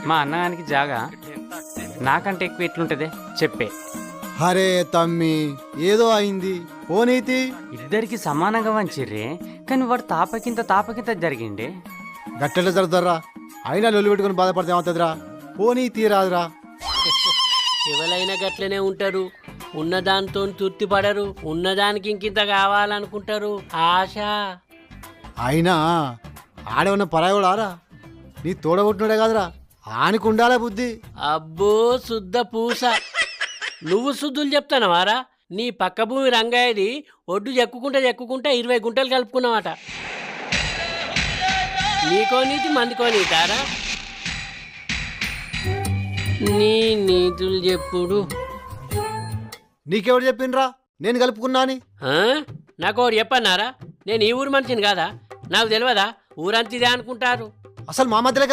మా అన్నగానికి జాగా నాకంటే ఎక్కువ ఎట్లుంటదే చెప్పే. అరే తమ్మి ఏదో అయింది పోనీతి. ఇద్దరికి సమానంగా వంచిర్రే, కానీ వాడు తాపకింత జరిగిండే. గట్టెలో జరుగుతారా, అయినా లొల్లి పెట్టుకుని బాధపడితే ఏమవుతుందిరా, పోనీ తీరాదురా. ఎవరైనా గట్లనే ఉంటారు, ఉన్నదాంతో తృప్తి పడరు, ఉన్నదానికి ఇంకింత కావాలనుకుంటారు. ఆశ. అయినా ఆడేమన్నా పరాయవాడారా, నీ తోడబుట్టినాడే కాదురా, ఆనికి ఉండాలే బుద్ధి. అబ్బో శుద్ధ పూస. నువ్వు శుద్ధులు చెప్తానవారా? నీ పక్క భూమి రంగాయది ఒడ్డు ఎక్కుకుంటా 20 గుంటలు కలుపుకున్నావట. నీకో నీతి మందికో నీతారా? నీ నీతులు చెప్పుడు. నీకెవడు చెప్పిండ్రా నేను కలుపుకున్నా అని? నాకు ఒకటి చెప్పన్నారా? నేను ఈ ఊరు మనిషిని కాదా? నాకు తెలియదా? ఊరంతిదే అనుకుంటారు. అసలు మా మధ్యలో